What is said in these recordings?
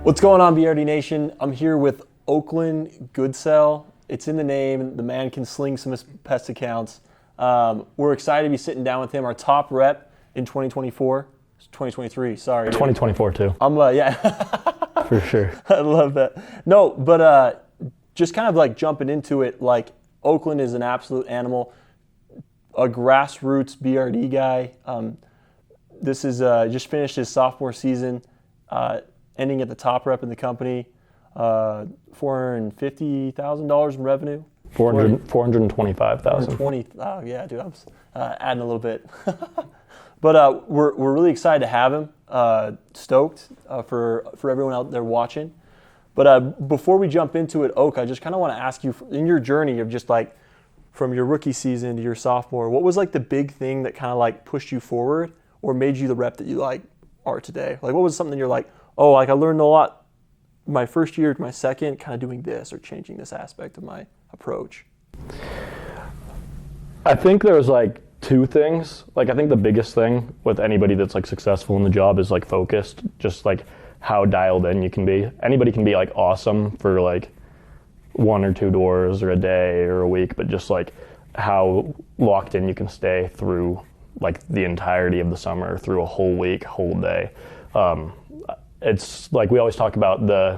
What's going on, BRD Nation? I'm here with Oakland Goodell. It's in the name. The man can sling some pest accounts. We're excited to be sitting down with him. Our top rep in 2024. 2023, sorry. 2024 too. Yeah. For sure. I love that. No, but just kind of like jumping into it, like Oakland is an absolute animal, a grassroots BRD guy. This is just finished his sophomore season, ending at the top rep in the company, $450,000 in revenue. 425,000. 420. Oh yeah, dude, I'm adding a little bit. But we're really excited to have him. Stoked for everyone out there watching. But before we jump into it, Oak, I just kind of want to ask you, in your journey of just like from your rookie season to your sophomore, what was like the big thing that kind of like pushed you forward or made you the rep that you like are today? Like what was something you're like, oh, like I learned a lot my first year to my second, kind of doing this or changing this aspect of my approach? I think there was like two things. Like I think the biggest thing with anybody that's like successful in the job is like focused, just like how dialed in you can be. Anybody can be like awesome for like one or two doors or a day or a week, but just like how locked in you can stay through like the entirety of the summer, through a whole week, whole day. It's like we always talk about the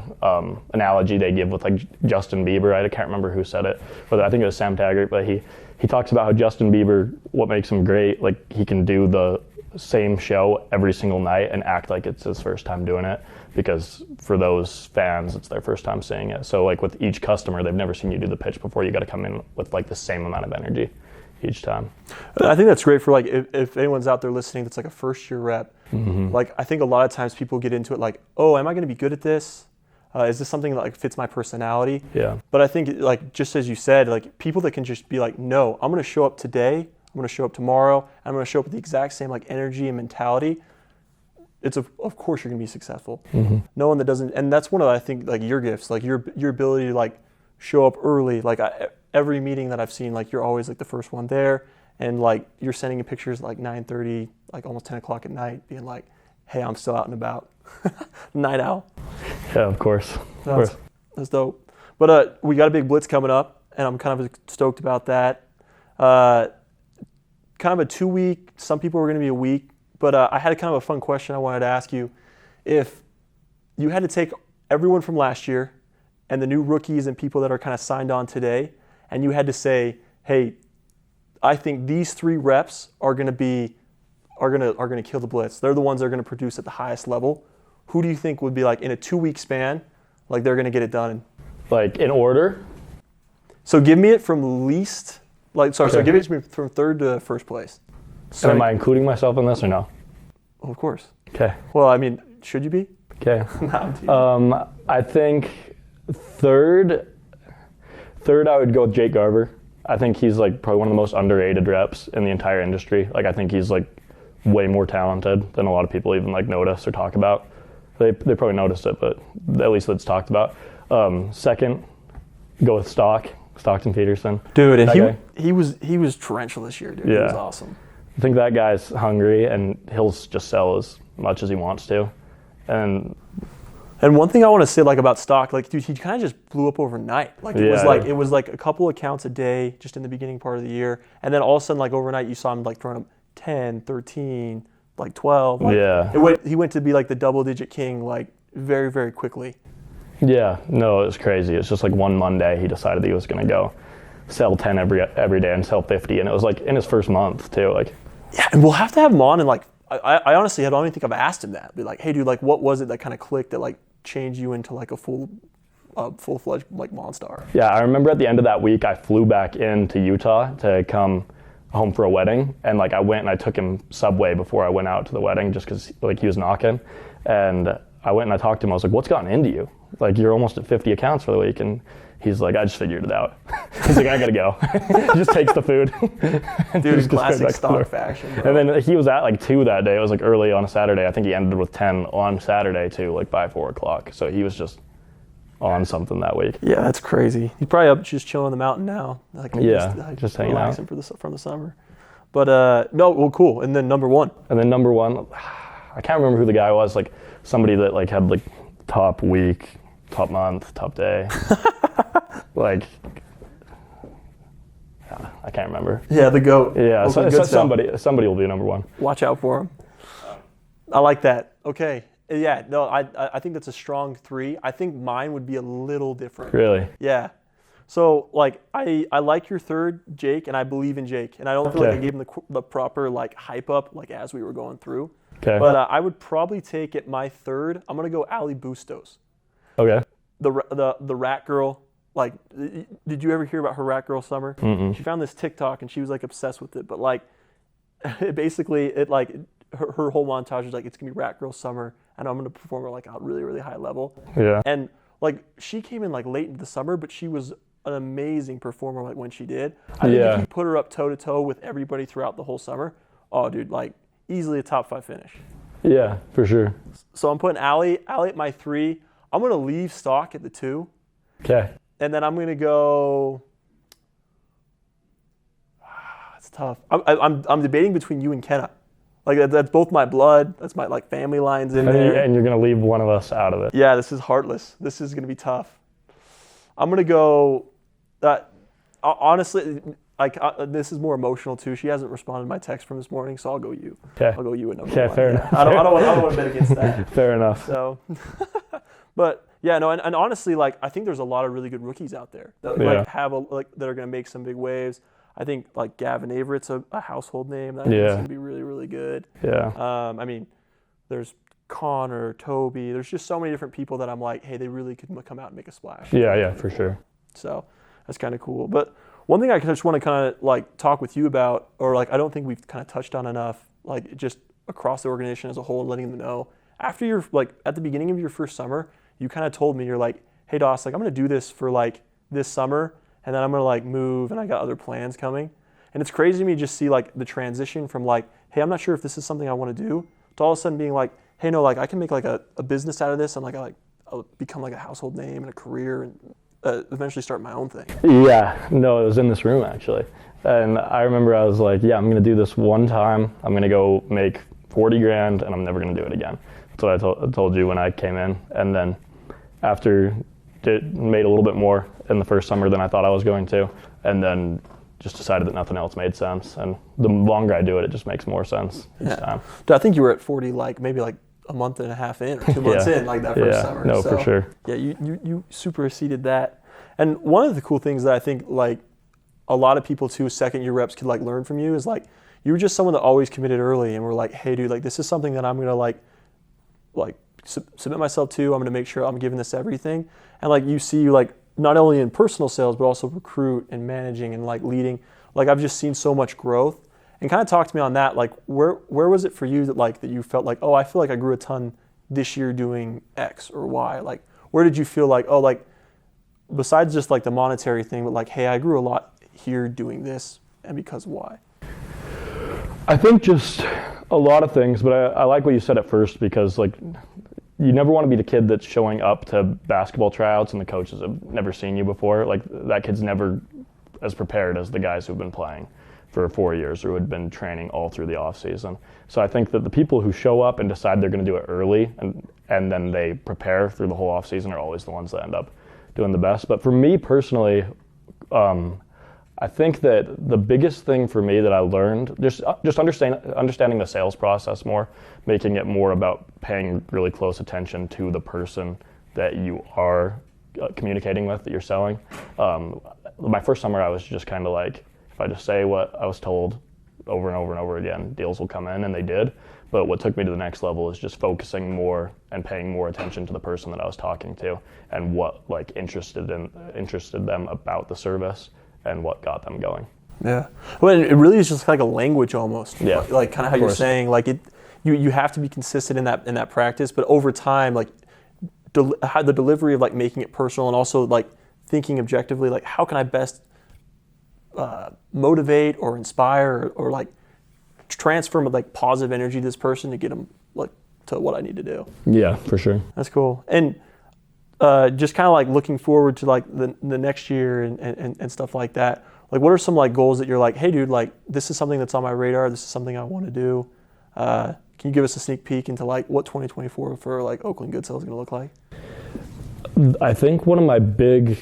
analogy they give with like Justin Bieber. I can't remember who said it, but I think it was Sam Taggart. But he talks about how Justin Bieber, what makes him great, like he can do the same show every single night and act like it's his first time doing it, because for those fans, it's their first time seeing it. So like with each customer, they've never seen you do the pitch before. You got to come in with like the same amount of energy each time. I think that's great for like if anyone's out there listening that's like a first year rep. Mm-hmm. Like I think a lot of times people get into it like, oh, am I going to be good at this? Is this something that like fits my personality? Yeah. But I think like just as you said, like people that can just be like, no, I'm going to show up today. I'm going to show up tomorrow. I'm going to show up with the exact same like energy and mentality. It's of course you're going to be successful. Mm-hmm. No one that doesn't, and that's one of I think like your gifts, like your ability to like show up early. Like every meeting that I've seen, like you're always like the first one there, and like you're sending in pictures like 9:30, like almost 10 o'clock at night, being like, hey, I'm still out and about. Night owl. Yeah, of course. That's dope. But we got a big blitz coming up, and I'm kind of stoked about that. Kind of a 2 week. Some people were going to be a week, but I had a kind of a fun question I wanted to ask you. If you had to take everyone from last year and the new rookies and people that are kind of signed on today, and you had to say, hey, I think these three reps are going to kill the blitz. They're the ones that are going to produce at the highest level. Who do you think would be like in a 2 week span, like they're going to get it done? Like in order? So give me it from least, so give it to me from third to first place. So, and am I including myself in this or no? Of course. Okay. Well, I mean, should you be? Okay. No, I think third I would go with Jake Garber. I think he's like probably one of the most underrated reps in the entire industry. Like I think he's like way more talented than a lot of people even like notice or talk about. They probably noticed it, but at least it's talked about. Second, go with Stockton Peterson. Dude, and he was torrential this year, dude. Yeah. He was awesome. I think that guy's hungry and he'll just sell as much as he wants to. And one thing I want to say like about Stock, like dude, he kind of just blew up overnight. Like it was like a couple accounts a day just in the beginning part of the year, and then all of a sudden like overnight you saw him like throwing up 10, 13, like 12. Like, yeah. He went to be like the double-digit king like very, very quickly. Yeah, no, it was crazy. It's just like one Monday he decided he was going to go sell 10 every day and sell 50, and it was like in his first month too. Like, yeah, and we'll have to have him on, and like I honestly don't even think I've asked him that. Be like, hey, dude, like what was it that kind of clicked that like changed you into like a full-fledged like monster? Yeah, I remember at the end of that week I flew back into Utah to come home for a wedding, and like I went and I took him Subway before I went out to the wedding just because like he was knocking, and I went and I talked to him. I was like, what's gotten into you? Like you're almost at 50 accounts for the week, and he's like, I just figured it out. He's like, I gotta go. He just takes the food. Dude, classic Stock fashion, bro. And then he was at like 2 that day. It was like early on a Saturday. I think he ended with 10 on Saturday too, like by 4 o'clock. So he was just on something that week. Yeah, that's crazy. He's probably up just chilling on the mountain now. Like just hanging out. Relaxing from the summer. But no, well, cool. And then number one. I can't remember who the guy was. Like somebody that like had like top week, top month, top day. Like, I can't remember. Yeah, the GOAT. Yeah, Oakland so Goodell. somebody will be number one. Watch out for him. I like that. Okay. Yeah, no, I think that's a strong 3. I think mine would be a little different. Really? Yeah. So, like, I like your third, Jake, and I believe in Jake. And I don't feel like I gave him the proper, like, hype up, like, as we were going through. Okay. But I would probably take it my third. I'm going to go Ali Bustos. Okay. The rat girl. Like, did you ever hear about her rat girl summer? Mm-mm. She found this TikTok, and she was, like, obsessed with it. But, like, her whole montage was, like, it's going to be rat girl summer, and I'm going to perform at, like, a really, really high level. Yeah. And, like, she came in, like, late into the summer, but she was an amazing performer, like, when she did. I think if you put her up toe-to-toe with everybody throughout the whole summer, oh, dude, like, easily a top 5 finish. Yeah, for sure. So I'm putting Ali at my 3. I'm going to leave Stock at the 2. Okay. And then I'm going to go... It's tough. I'm debating between you and Kenna. Like, that's both my blood. That's my, like, family lines in there. And you're going to leave one of us out of it. Yeah, this is heartless. This is going to be tough. I'm going to go... honestly, like, this is more emotional, too. She hasn't responded to my text from this morning, so I'll go you. Okay. I'll go you at number 1. Fair enough. I don't want to bet against that. Fair enough. So, but yeah, no, and honestly, like, I think there's a lot of really good rookies out there that like that are going to make some big waves. I think like Gavin Averett's a household name that I think is going to be really, really good. Yeah. I mean, there's Connor, Toby. There's just so many different people that I'm like, hey, they really could come out and make a splash. Yeah, for sure. So that's kind of cool. But one thing I just want to kind of like talk with you about, or like I don't think we've kind of touched on enough, like just across the organization as a whole, and letting them know. After your like at the beginning of your first summer, you kind of told me, you're like, hey Doss, like I'm gonna do this for like this summer, and then I'm gonna like move, and I got other plans coming. And it's crazy to me just see like the transition from like, hey, I'm not sure if this is something I want to do, to all of a sudden being like, hey, no, like I can make like a business out of this, and like I'll become like a household name and a career, and eventually start my own thing. Yeah, no, it was in this room actually. And I remember I was like, yeah, I'm going to do this one time. I'm going to go make 40 grand and I'm never going to do it again. That's what I told you when I came in. And then after made a little bit more in the first summer than I thought I was going to. And then just decided that nothing else made sense. And the longer I do it, it just makes more sense each time. Dude, I think you were at 40, like maybe like a month and a half in or 2 months in, like that first summer. No, for sure. Yeah, you superseded that. And one of the cool things that I think like a lot of people too, second year reps could like learn from you is like, you were just someone that always committed early and were like, hey dude, like this is something that I'm going to like submit myself to. I'm going to make sure I'm giving this everything. And like you see like not only in personal sales, but also recruit and managing and like leading. Like I've just seen so much growth. And kind of talk to me on that. Like where was it for you that you felt like, oh, I feel like I grew a ton this year doing X or Y? Like where did you feel like, oh, like besides just like the monetary thing, but like, hey, I grew a lot here doing this and because of Y? I think just a lot of things, but I like what you said at first, because like you never want to be the kid that's showing up to basketball tryouts and the coaches have never seen you before. Like that kid's never as prepared as the guys who've been playing for 4 years or who had been training all through the off season. So I think that the people who show up and decide they're going to do it early and then they prepare through the whole off season are always the ones that end up doing the best. But for me personally, I think that the biggest thing for me that I learned, just understanding the sales process more, making it more about paying really close attention to the person that you are communicating with, that you're selling. My first summer I was just kind of like, if I just say what I was told over and over and over again, deals will come in, and they did. But what took me to the next level is just focusing more and paying more attention to the person that I was talking to and what like interested them about the service and what got them going. Yeah. Well, it really is just like a language almost. Yeah. Like kind of how you're saying, like you have to be consistent in that practice, but over time, like the delivery of like making it personal and also like thinking objectively, like how can I best motivate or inspire or like transfer like positive energy to this person to get them like to what I need to do. Yeah, for sure. That's cool. And just kind of like looking forward to like the next year and stuff like that. Like what are some like goals that you're like, hey dude, like this is something that's on my radar. This is something I want to do. Can Can you give us a sneak peek into like what 2024 for like Oakland Goodsell is going to look like? I think one of my big,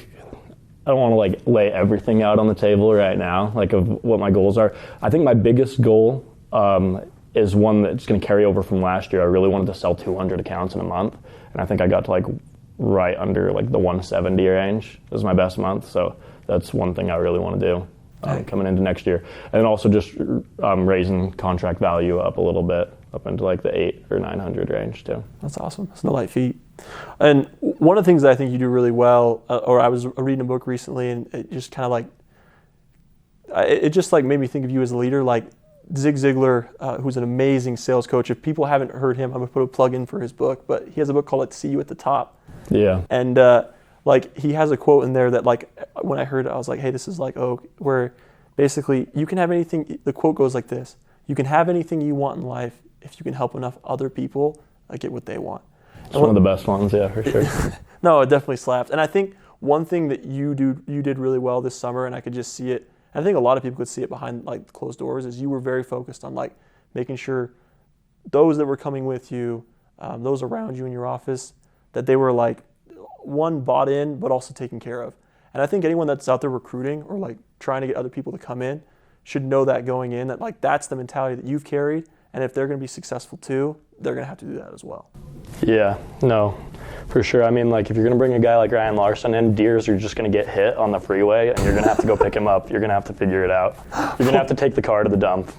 I don't want to like lay everything out on the table right now, like of what my goals are. I think my biggest goal is one that's going to carry over from last year. I really wanted to sell 200 accounts in a month, and I think I got to like right under like the 170 range. It was my best month, so that's one thing I really want to do coming into next year. And also just raising contract value up a little bit, up into like the 800 or 900 range too. That's awesome. It's no light feat. And one of the things that I think you do really well, or I was reading a book recently, and it just kind of like, it just like made me think of you as a leader. Like Zig Ziglar, who's an amazing sales coach. If people haven't heard him, I'm gonna put a plug in for his book, but he has a book called like See You at the Top. Yeah. And like he has a quote in there that like when I heard it, I was like, hey, this is like Oak, where basically you can have anything. The quote goes like this: you can have anything you want in life if you can help enough other people get what they want. It's one of the best ones, yeah, for sure. No, it definitely slaps. And I think one thing that you did really well this summer, and I could just see it, and I think a lot of people could see it behind like closed doors, is you were very focused on like making sure those that were coming with you, those around you in your office, that they were like, one, bought in, but also taken care of. And I think anyone that's out there recruiting or like trying to get other people to come in should know that going in, that like that's the mentality that you've carried. And if they're going to be successful too, they're going to have to do that as well. Yeah, no, for sure. I mean, like if you're going to bring a guy like Ryan Larson in, deers are just going to get hit on the freeway and you're going to have to go pick him up. You're going to have to figure it out. You're going to have to take the car to the dump,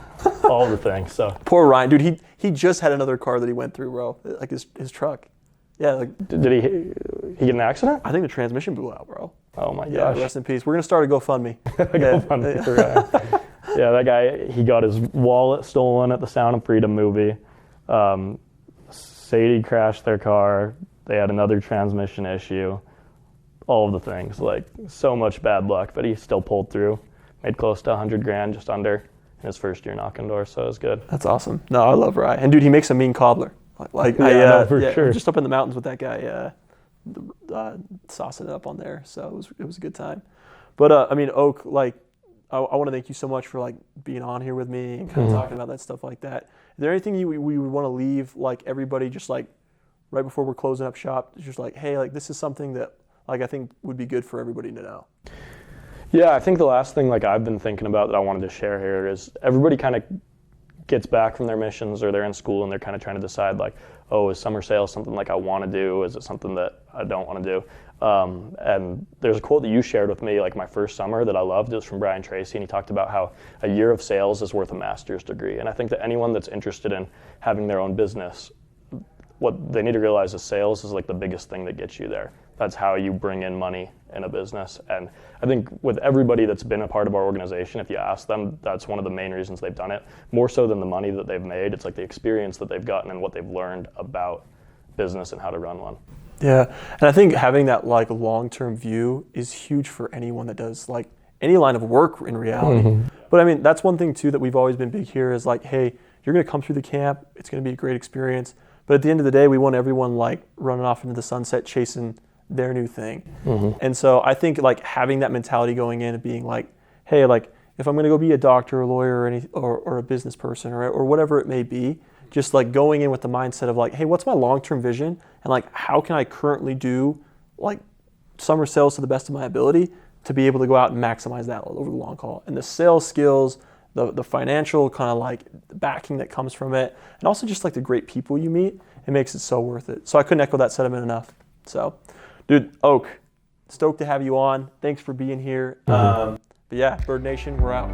all the things. So poor Ryan, dude, he just had another car that he went through, bro, like his truck. Yeah, like did he get in an accident? I think the transmission blew out, bro. Oh my gosh. Yeah, rest in peace. We're going to start a GoFundMe. GoFundMe for Ryan. Yeah, that guy, he got his wallet stolen at the Sound of Freedom movie. Sadie crashed their car. They had another transmission issue. All of the things, like so much bad luck, but he still pulled through. Made close to $100,000, just under, in his first year knocking doors, so it was good. That's awesome. No, I love Ryan. And dude, he makes a mean cobbler. Sure. Just up in the mountains with that guy, saucing it up on there. So it was a good time. But I mean, Oak, like, I want to thank you so much for like being on here with me and kind of talking about that stuff like that. Is there anything we would want to leave like everybody just like right before we're closing up shop? Just like, hey, like this is something that like I think would be good for everybody to know. Yeah, I think the last thing like I've been thinking about that I wanted to share here is everybody kind of gets back from their missions or they're in school and they're kind of trying to decide like, oh, is summer sales something like I want to do? Is it something that I don't want to do? And there's a quote that you shared with me like my first summer that I loved. It was from Brian Tracy, and he talked about how a year of sales is worth a master's degree. And I think that anyone that's interested in having their own business, what they need to realize is sales is like the biggest thing that gets you there. That's how you bring in money in a business. And I think with everybody that's been a part of our organization, if you ask them, that's one of the main reasons they've done it. More so than the money that they've made, it's like the experience that they've gotten and what they've learned about business and how to run one. Yeah, and I think having that like long-term view is huge for anyone that does like any line of work in reality. Mm-hmm. But I mean, that's one thing too that we've always been big here is like, hey, you're going to come through the camp. It's going to be a great experience. But at the end of the day, we want everyone like running off into the sunset chasing their new thing. Mm-hmm. And so I think like having that mentality going in and being like, hey, like if I'm going to go be a doctor, a lawyer, or a business person or whatever it may be, just like going in with the mindset of like, hey, what's my long-term vision? And like, how can I currently do like summer sales to the best of my ability to be able to go out and maximize that over the long haul? And the sales skills, the financial kind of like backing that comes from it, and also just like the great people you meet, it makes it so worth it. So I couldn't echo that sentiment enough. So, dude, Oak, stoked to have you on. Thanks for being here. But yeah, Bird Nation, we're out.